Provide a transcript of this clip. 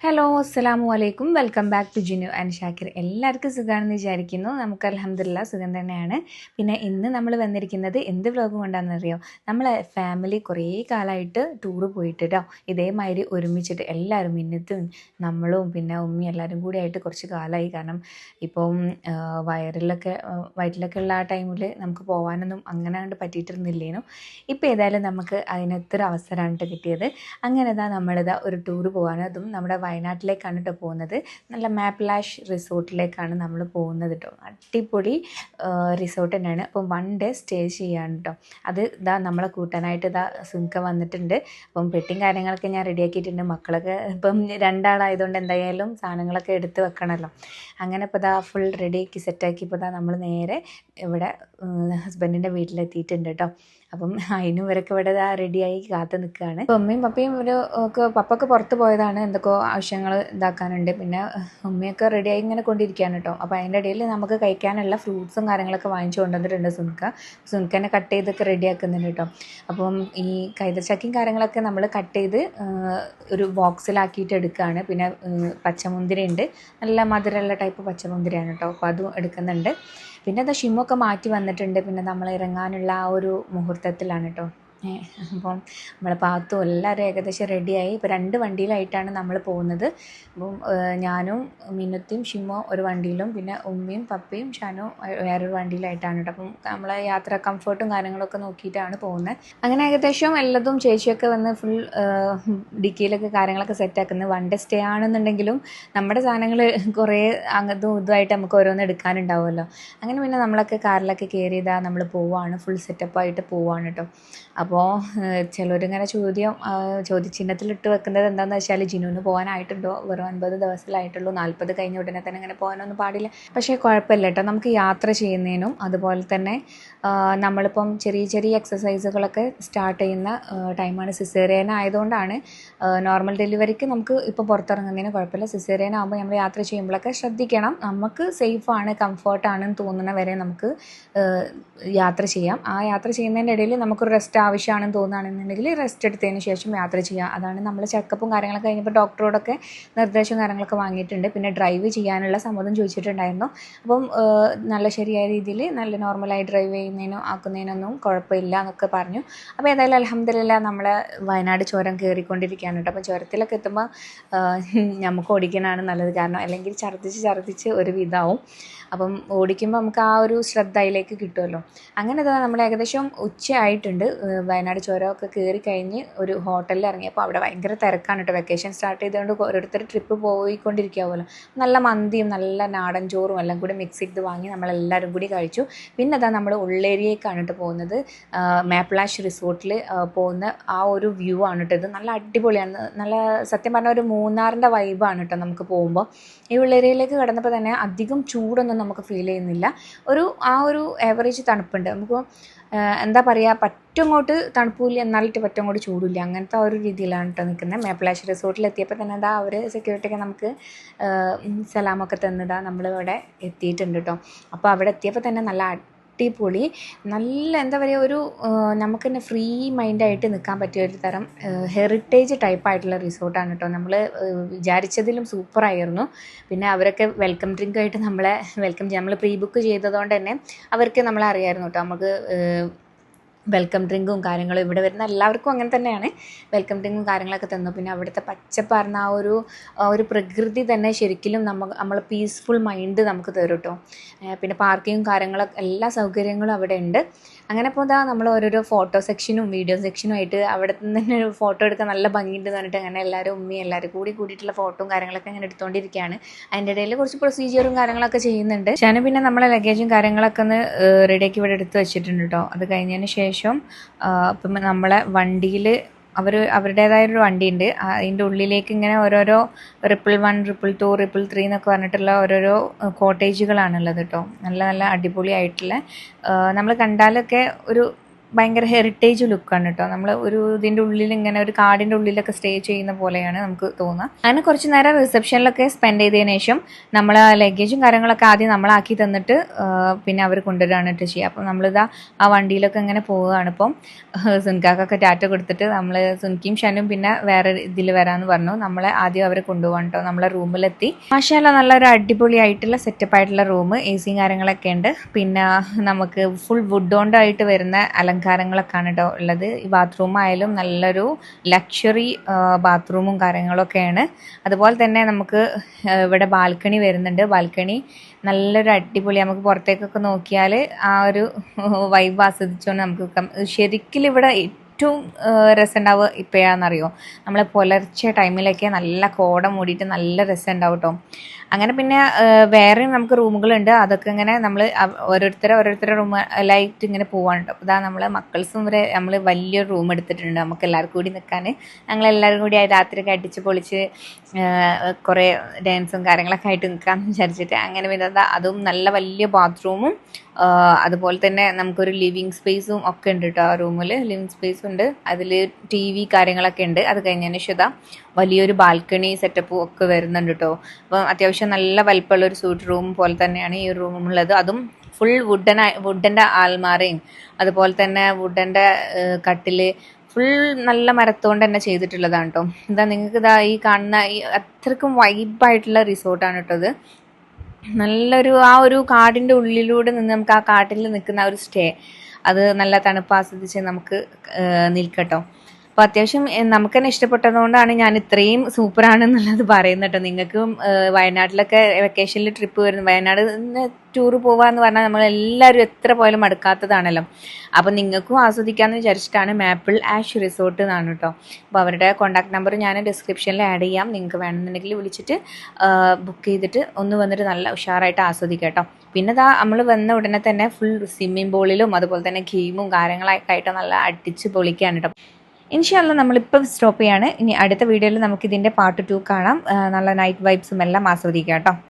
Hello അസ്സലാമു അലൈക്കും welcome back to Jinu and Shakir. എല്ലാവർക്കും സുഖമാണെന്ന് വിചാരിക്കുന്നു. നമുക്ക് അൽഹംദുലില്ലാ സുഖം തന്നെയാണ്. പിന്നെ ഇന്ന് നമ്മൾ വന്നിരിക്കുന്നത് എന്ത് വ്ലോഗ് കൊണ്ടാണെന്നറിയോ, നമ്മളെ ഫാമിലി കുറേ കാലമായിട്ട് ടൂറ് പോയിട്ട് കേട്ടോ, ഇതേമാതിരി ഒരുമിച്ചിട്ട് എല്ലാവരും മിന്നത്തും നമ്മളും പിന്നെ ഉമ്മയും എല്ലാവരും കൂടി ആയിട്ട് കുറച്ച് കാലമായി. കാരണം ഇപ്പം വയറ്റിലൊക്കെ ഉള്ള ആ ടൈമിൽ നമുക്ക് പോകാനൊന്നും അങ്ങനെ കണ്ട് പറ്റിയിട്ടിരുന്നില്ലേനു. ഇപ്പോൾ ഏതായാലും നമുക്ക് അതിനൊത്തൊരു അവസരമാണ് കിട്ടിയത്. അങ്ങനെ നമ്മളിതാ ഒരു ടൂറ് പോകാൻ, അതും നമ്മുടെ വയനാട്ടിലേക്കാണ് കേട്ടോ പോകുന്നത്. നല്ല മാപ്ലാഷ് റിസോർട്ടിലേക്കാണ് നമ്മൾ പോകുന്നത് കേട്ടോ. അടിപൊളി റിസോർട്ട് തന്നെയാണ്. അപ്പം 1 ഡേ സ്റ്റേ ചെയ്യാണ് കേട്ടോ. അത് നമ്മളെ കൂട്ടാനായിട്ട് സുൻക വന്നിട്ടുണ്ട്. അപ്പം പെട്ടിയും കാര്യങ്ങളൊക്കെ ഞാൻ റെഡിയാക്കിയിട്ടുണ്ട്. മക്കളൊക്കെ ഇപ്പം 2 ആളായതുകൊണ്ട് എന്തായാലും സാധനങ്ങളൊക്കെ എടുത്ത് വെക്കണമല്ലോ. അങ്ങനെ ഇപ്പോൾ ഫുൾ റെഡിയാക്കി സെറ്റാക്കി ഇപ്പോൾ നമ്മൾ നേരെ ഇവിടെ ഹസ്ബൻഡിൻ്റെ വീട്ടിലെത്തിയിട്ടുണ്ട് കേട്ടോ. അപ്പം അതിനും ഇവരൊക്കെ ഇവിടെ റെഡിയായി കാത്ത് നിൽക്കുകയാണ്. അപ്പം ഉമ്മയും പപ്പയും പപ്പൊക്കെ പുറത്ത് പോയതാണ്, എന്തൊക്കെയോ ആവശ്യങ്ങൾ ഇതാക്കാനുണ്ട്. പിന്നെ ഉമ്മയൊക്കെ റെഡിയായി ഇങ്ങനെ കൊണ്ടിരിക്കുകയാണ് കേട്ടോ. അപ്പോൾ അതിൻ്റെ ഇടയിൽ നമുക്ക് കഴിക്കാനുള്ള ഫ്രൂട്ട്സും കാര്യങ്ങളൊക്കെ വാങ്ങിച്ചു കൊണ്ടുവന്നിട്ടുണ്ട്. സുൻകനെ കട്ട് ചെയ്തൊക്കെ റെഡിയാക്കുന്നുണ്ട് കേട്ടോ. അപ്പം ഈ കൈതച്ചക്കയും കാര്യങ്ങളൊക്കെ നമ്മൾ കട്ട് ചെയ്ത് ഒരു ബോക്സിലാക്കിയിട്ട് എടുക്കുകയാണ്. പിന്നെ പച്ചമുന്തിരി ഉണ്ട്, നല്ല മധുരമുള്ള ടൈപ്പ് പച്ചമുന്തിരിയാണ് കേട്ടോ. അപ്പോൾ അതും എടുക്കുന്നുണ്ട്. പിന്നെ ഷിമ്മൊക്കെ മാറ്റി വന്നിട്ടുണ്ട്. പിന്നെ നമ്മൾ ഇറങ്ങാനുള്ള ആ ഒരു മുഹൂർത്തത്തിലാണ് കേട്ടോ. അപ്പം നമ്മളെ പാത്തും എല്ലാവരും ഏകദേശം റെഡിയായി. ഇപ്പോൾ 2 വണ്ടിയിലായിട്ടാണ് നമ്മൾ പോകുന്നത്. അപ്പം ഞാനും മിന്നത്തിയും ഷിമ്മോ ഒരു വണ്ടിയിലും പിന്നെ ഉമ്മയും പപ്പയും ഷാനും വേറൊരു വണ്ടിയിലായിട്ടാണ് കേട്ടോ. അപ്പം നമ്മളെ യാത്ര കംഫർട്ടും കാര്യങ്ങളൊക്കെ നോക്കിയിട്ടാണ് പോകുന്നത്. അങ്ങനെ ഏകദേശം എല്ലാതും ചേച്ചിയൊക്കെ വന്ന് ഫുൾ ഡിക്കിയിലൊക്കെ കാര്യങ്ങളൊക്കെ സെറ്റാക്കുന്നത്. 1 ഡേ സ്റ്റേ ആണെന്നുണ്ടെങ്കിലും നമ്മുടെ സാധനങ്ങൾ കുറേ അങ്ങതും ഇതുമായിട്ട് നമുക്ക് ഓരോന്ന് എടുക്കാനുണ്ടാവുമല്ലോ. അങ്ങനെ പിന്നെ നമ്മളൊക്കെ കാറിലൊക്കെ കയറി നമ്മൾ പോവുകയാണ്, ഫുൾ സെറ്റപ്പായിട്ട് പോവുകയാണ് കേട്ടോ. അപ്പോൾ ചിലരിങ്ങനെ ചോദ്യചിഹ്നത്തിലിട്ട് വെക്കുന്നത് എന്താണെന്ന് വെച്ചാൽ, ജിനുവിന് പോകാനായിട്ടുണ്ടോ, വെറും 50 ദിവസത്തിലായിട്ടുള്ളൂ, 40 കഴിഞ്ഞ ഉടനെ തന്നെ അങ്ങനെ പോകാനൊന്നും പാടില്ല. പക്ഷേ കുഴപ്പമില്ല കേട്ടോ, നമുക്ക് യാത്ര ചെയ്യുന്നതിനും അതുപോലെ തന്നെ നമ്മളിപ്പം ചെറിയ എക്സസൈസുകളൊക്കെ സ്റ്റാർട്ട് ചെയ്യുന്ന ടൈമാണ്. സിസേറിയൻ ആയതുകൊണ്ടാണ്. നോർമൽ ഡെലിവറിക്ക് നമുക്ക് ഇപ്പോൾ പുറത്തിറങ്ങുന്നതിന് കുഴപ്പമില്ല. സിസേറിയൻ ആകുമ്പോൾ നമ്മൾ യാത്ര ചെയ്യുമ്പോഴൊക്കെ ശ്രദ്ധിക്കണം. നമുക്ക് സേഫാണ് കംഫർട്ടാണെന്ന് തോന്നുന്ന വരെ നമുക്ക് യാത്ര ചെയ്യാം. ആ യാത്ര ചെയ്യുന്നതിൻ്റെ ഇടയിൽ നമുക്കൊരു റെസ്റ്റ് ആവശ്യമാണെന്ന് തോന്നുകയാണെന്നുണ്ടെങ്കിൽ റെസ്റ്റ് എടുത്തതിന് ശേഷം യാത്ര ചെയ്യുക. അതാണ് നമ്മൾ ചെക്കപ്പും കാര്യങ്ങളൊക്കെ കഴിഞ്ഞപ്പോൾ ഡോക്ടറോടൊക്കെ നിർദ്ദേശവും കാര്യങ്ങളൊക്കെ വാങ്ങിയിട്ടുണ്ട്. പിന്നെ ഡ്രൈവ് ചെയ്യാനുള്ള സമ്മതം ചോദിച്ചിട്ടുണ്ടായിരുന്നു. അപ്പം നല്ല ശരിയായ രീതിയിൽ നല്ല നോർമലായി ഡ്രൈവ് ആക്കുന്നതിനൊന്നും കുഴപ്പമില്ല എന്നൊക്കെ പറഞ്ഞു. അപ്പോൾ ഏതായാലും അൽഹംദുലില്ലാ നമ്മളെ വയനാട് ചുരം കയറിക്കൊണ്ടിരിക്കുകയാണ് കേട്ടോ. അപ്പോൾ ചുരത്തിലൊക്കെ എത്തുമ്പോൾ നമുക്ക് ഓടിക്കാനാണ് നല്ലത്. കാരണം അല്ലെങ്കിൽ ഛർദ്ദിച്ച് ഒരു വിധമാവും. അപ്പം ഓടിക്കുമ്പോൾ നമുക്ക് ആ ഒരു ശ്രദ്ധ അതിലേക്ക് കിട്ടുമല്ലോ. അങ്ങനെ നമ്മൾ ഏകദേശം ഉച്ചയായിട്ടുണ്ട്. വയനാട് ചുരമൊക്കെ കയറി കഴിഞ്ഞ് ഒരു ഹോട്ടലിൽ ഇറങ്ങിയപ്പോൾ അവിടെ ഭയങ്കര തിരക്കാണ് കേട്ടോ. വെക്കേഷൻ സ്റ്റാർട്ട് ചെയ്തുകൊണ്ട് ഓരോരുത്തർ ട്രിപ്പ് പോയിക്കൊണ്ടിരിക്കാവുമല്ലോ. നല്ല മന്തിയും നല്ല നാടൻ ചോറും എല്ലാം കൂടി മിക്സ് ചെയ്ത് വാങ്ങി നമ്മളെല്ലാവരും കൂടി കഴിച്ചു. പിന്നെ നമ്മൾ ഉള്ളേരിയേക്കാണ് കേട്ടോ പോകുന്നത്. മാപ്ലാഷ് റിസോർട്ടിൽ പോകുന്ന ആ ഒരു വ്യൂ ആണ് കേട്ടോ. ഇത് നല്ല അടിപൊളിയാണ്. നല്ല സത്യം പറഞ്ഞാൽ ഒരു മൂന്നാറിൻ്റെ വൈബാണ് കേട്ടോ നമുക്ക് പോകുമ്പോൾ. ഈ ഉള്ളേരിയയിലേക്ക് കടന്നപ്പോൾ തന്നെ അധികം ചൂടൊന്നും നമുക്ക് ഫീൽ ചെയ്യുന്നില്ല. ആ ഒരു ആവറേജ് തണുപ്പുണ്ട്. നമുക്ക് എന്താ പറയുക, പറ്റങ്ങോട്ട് തണുപ്പില്ല എന്നാലിട്ട് പറ്റങ്ങോട്ട് ചൂടില്ല, അങ്ങനത്തെ ആ ഒരു രീതിയിലാണ് കേട്ടോ നിൽക്കുന്നത്. മാപ്ലാഷ് റിസോർട്ടിൽ എത്തിയപ്പോൾ തന്നെ അവർ സെക്യൂരിറ്റിയൊക്കെ നമുക്ക് സലാമൊക്കെ തന്നതാ നമ്മളിവിടെ എത്തിയിട്ടുണ്ട് കേട്ടോ. അപ്പോൾ അവിടെ എത്തിയപ്പോൾ തന്നെ നല്ല അടിപൊളി, നല്ല എന്താ പറയുക, ഒരു നമുക്ക് തന്നെ ഫ്രീ മൈൻഡായിട്ട് നിൽക്കാൻ പറ്റിയ ഒരു തരം ഹെറിറ്റേജ് ടൈപ്പായിട്ടുള്ള റിസോർട്ടാണ് കേട്ടോ. നമ്മൾ വിചാരിച്ചതിലും സൂപ്പറായിരുന്നു. പിന്നെ അവരൊക്കെ വെൽക്കം ഡ്രിങ്ക് ആയിട്ട് നമ്മൾ പ്രീ ബുക്ക് ചെയ്തതുകൊണ്ട് തന്നെ അവർക്ക് നമ്മളെ അറിയാമായിരുന്നു കേട്ടോ. നമുക്ക് വെൽക്കം ഡ്രിങ്കും കാര്യങ്ങളും ഇവിടെ വരുന്ന എല്ലാവർക്കും അങ്ങനെ തന്നെയാണ്. വെൽക്കം ഡ്രിങ്കും കാര്യങ്ങളൊക്കെ തന്നു. പിന്നെ അവിടുത്തെ പച്ചപ്പാർന്ന ആ ഒരു പ്രകൃതി തന്നെ ശരിക്കും നമ്മൾ പീസ്ഫുൾ മൈൻഡ് നമുക്ക് തരും കേട്ടോ. പിന്നെ പാർക്കിങ്ങും കാര്യങ്ങളൊക്കെ എല്ലാ സൗകര്യങ്ങളും അവിടെ ഉണ്ട്. അങ്ങനെ ഇപ്പോൾ നമ്മൾ ഓരോരോ ഫോട്ടോ സെക്ഷനും വീഡിയോ സെക്ഷനും ആയിട്ട് അവിടെ നിന്ന് തന്നെ ഒരു ഫോട്ടോ എടുക്കാൻ നല്ല ഭംഗിയുണ്ട് പറഞ്ഞിട്ട് അങ്ങനെ എല്ലാവരും കൂടിയിട്ടുള്ള ഫോട്ടോയും കാര്യങ്ങളൊക്കെ ഇങ്ങനെ എടുത്തുകൊണ്ടിരിക്കുകയാണ്. അതിൻ്റെ ഇടയിൽ കുറച്ച് പ്രൊസീജിയറും കാര്യങ്ങളൊക്കെ ചെയ്യുന്നുണ്ട്. ഞാൻ പിന്നെ നമ്മളെ ലഗേജും കാര്യങ്ങളൊക്കെ ഒന്ന് റെഡിയാക്കി ഇവിടെ എടുത്ത് വെച്ചിട്ടുണ്ട് കേട്ടോ. അത് കഴിഞ്ഞതിന് ശേഷം ഇപ്പം നമ്മളെ വണ്ടിയിൽ അവരുടേതായൊരു വണ്ടിയുണ്ട്. അതിൻ്റെ ഉള്ളിലേക്ക് ഇങ്ങനെ ഓരോരോ RIPPLE 1, RIPPLE 2, RIPPLE 3 എന്നൊക്കെ പറഞ്ഞിട്ടുള്ള ഓരോരോ കോട്ടേജുകളാണുള്ളത് കേട്ടോ. നല്ല നല്ല അടിപൊളിയായിട്ടുള്ള നമ്മൾ കണ്ടാലൊക്കെ ഒരു ഭയങ്കര ഹെറിറ്റേജ് ലുക്കാണ് കേട്ടോ. നമ്മൾ ഇതിൻ്റെ ഉള്ളിൽ ഇങ്ങനെ ഒരു കാടിൻ്റെ ഉള്ളിലൊക്കെ സ്റ്റേ ചെയ്യുന്ന പോലെയാണ് നമുക്ക് തോന്നുക. അങ്ങനെ കുറച്ച് നേരം റിസപ്ഷനിലൊക്കെ സ്പെൻഡ് ചെയ്തതിന് ശേഷം നമ്മൾ ലഗേജും കാര്യങ്ങളൊക്കെ ആദ്യം നമ്മളാക്കി തന്നിട്ട് പിന്നെ അവർ കൊണ്ടുവരികയാണ് കേട്ടോ ചെയ്യുക. അപ്പം നമ്മളിതാ ആ വണ്ടിയിലൊക്കെ ഇങ്ങനെ പോവുകയാണ്. ഇപ്പം സുൻകാക്കൊക്കെ ടാറ്റ കൊടുത്തിട്ട് നമ്മൾ സുൻകിയും ഷനും പിന്നെ വേറെ ഇതിൽ വരാമെന്ന് പറഞ്ഞു. നമ്മളെ ആദ്യം അവരെ കൊണ്ടുപോകാൻ കേട്ടോ. നമ്മളെ റൂമിലെത്തി. മാഷാഅല്ലാഹ് നല്ലൊരു അടിപൊളിയായിട്ടുള്ള സെറ്റപ്പ് ആയിട്ടുള്ള റൂം, എ സിയും കാര്യങ്ങളൊക്കെ ഉണ്ട്. പിന്നെ നമുക്ക് ഫുൾ വുഡ് കൊണ്ടായിട്ട് വരുന്ന അലങ്കാരങ്ങളൊക്കെയാണ് കേട്ടോ ഉള്ളത്. ഈ ബാത്റൂം ആയാലും നല്ലൊരു ലക്ഷറി ബാത്റൂമും കാര്യങ്ങളൊക്കെയാണ്. അതുപോലെ തന്നെ നമുക്ക് ഇവിടെ ബാൽക്കണി വരുന്നുണ്ട്. ബാൽക്കണി നല്ലൊരു അടിപൊളി, നമുക്ക് പുറത്തേക്കൊക്കെ നോക്കിയാൽ ആ ഒരു വൈബ് ആസ്വദിച്ചുകൊണ്ട് നമുക്ക് ശരിക്കും ഇവിടെ ഏറ്റവും രസം ഉണ്ടാവുക ഇപ്പോഴാണെന്നറിയോ, നമ്മളെ പുലർച്ചെ ടൈമിലൊക്കെ നല്ല കോട മൂടിയിട്ട് നല്ല രസം ഉണ്ടാവും കേട്ടോ. അങ്ങനെ പിന്നെ വേറെയും നമുക്ക് റൂമുകളുണ്ട്. അതൊക്കെ ഇങ്ങനെ നമ്മൾ ഓരോരുത്തരെ റൂമിലായിട്ട് ഇങ്ങനെ പോവാണ് കേട്ടോ. ഇതാ നമ്മളെ മക്കൾസും വരെ നമ്മൾ വലിയൊരു റൂം എടുത്തിട്ടുണ്ട് നമുക്ക് എല്ലാവർക്കും കൂടി നിൽക്കാൻ. ഞങ്ങളെല്ലാവരും കൂടി രാത്രിയൊക്കെ അടിച്ച് പൊളിച്ച് കുറേ ഡാൻസും കാര്യങ്ങളൊക്കെ ആയിട്ട് നിൽക്കാമെന്ന് വിചാരിച്ചിട്ട് അങ്ങനെ പിന്നെ അതും നല്ല വലിയ ബാത്റൂമും അതുപോലെ തന്നെ നമുക്കൊരു ലിവിങ് സ്പേസും ഒക്കെ ഉണ്ട് കേട്ടോ. ആ റൂമിൽ ലിവിങ് സ്പേസും ഉണ്ട്, അതിൽ TV കാര്യങ്ങളൊക്കെ ഉണ്ട്. അത് കഴിഞ്ഞതിന് ശേഷം വലിയൊരു ബാൽക്കണി സെറ്റപ്പും ഒക്കെ വരുന്നുണ്ട് കേട്ടോ. അപ്പം അത്യാവശ്യം നല്ല വലിപ്പമുള്ളൊരു സൂട്ട് റൂം പോലെ തന്നെയാണ് ഈ റൂമുള്ളത്. അതും ഫുൾ വുഡൻ്റെ ആൽമാരയും അതുപോലെ തന്നെ വുഡൻ്റെ കട്ടിൽ ഫുൾ നല്ല മരത്തോണ്ട് തന്നെ ചെയ്തിട്ടുള്ളതാണ് കേട്ടോ. നിങ്ങൾക്ക് ഈ കാണുന്ന ഈ അത്രക്കും വൈബായിട്ടുള്ള റിസോർട്ടാണ് കേട്ടോ ഇത്. നല്ലൊരു ആ ഒരു കാടിൻ്റെ ഉള്ളിലൂടെ നിന്ന് നമുക്ക് ആ കാട്ടിൽ നിൽക്കുന്ന ആ ഒരു സ്റ്റേ, അത് നല്ല തണുപ്പ് ആസ്വദിച്ച് നമുക്ക് നിൽക്കട്ടോ. അപ്പോൾ അത്യാവശ്യം നമുക്ക് തന്നെ ഇഷ്ടപ്പെട്ടതുകൊണ്ടാണ് ഞാൻ ഇത്രയും സൂപ്പറാണെന്നുള്ളത് പറയുന്നത് കേട്ടോ. നിങ്ങൾക്കും വയനാട്ടിലൊക്കെ വെക്കേഷനിൽ ട്രിപ്പ് വരുന്നു, വയനാട് ടൂറ് പോകാമെന്ന് പറഞ്ഞാൽ നമ്മളെല്ലാവരും എത്ര പോയാലും മടുക്കാത്തതാണല്ലോ. അപ്പോൾ നിങ്ങൾക്കും ആസ്വദിക്കാമെന്ന് വിചാരിച്ചിട്ടാണ് മാപ്പിൾ ആഷ് റിസോർട്ട് എന്നാണ് കേട്ടോ. അപ്പോൾ അവരുടെ കോൺടാക്ട് നമ്പർ ഞാൻ ഡിസ്ക്രിപ്ഷനിൽ ആഡ് ചെയ്യാം. നിങ്ങൾക്ക് വേണമെന്നുണ്ടെങ്കിൽ വിളിച്ചിട്ട് ബുക്ക് ചെയ്തിട്ട് ഒന്ന് വന്നിട്ട് നല്ല ഉഷാറായിട്ട് ആസ്വദിക്കാം കേട്ടോ. പിന്നെ നമ്മൾ വന്ന ഉടനെ തന്നെ ഫുൾ സ്വിമ്മിംഗ് പൂളിലും അതുപോലെ തന്നെ ഗെയിമും കാര്യങ്ങളൊക്കെ ആയിട്ട് നല്ല അടിച്ച് പൊളിക്കുകയാണ് കേട്ടോ. ഇൻഷാല്ലാ നമ്മളിപ്പം സ്റ്റോപ്പ് ചെയ്യാണ്. ഇനി അടുത്ത വീഡിയോയിൽ നമുക്കിതിൻ്റെ പാർട്ട് 2 കാണാം. നല്ല നൈറ്റ് വൈബ്സും എല്ലാം ആസ്വദിക്കാം കേട്ടോ.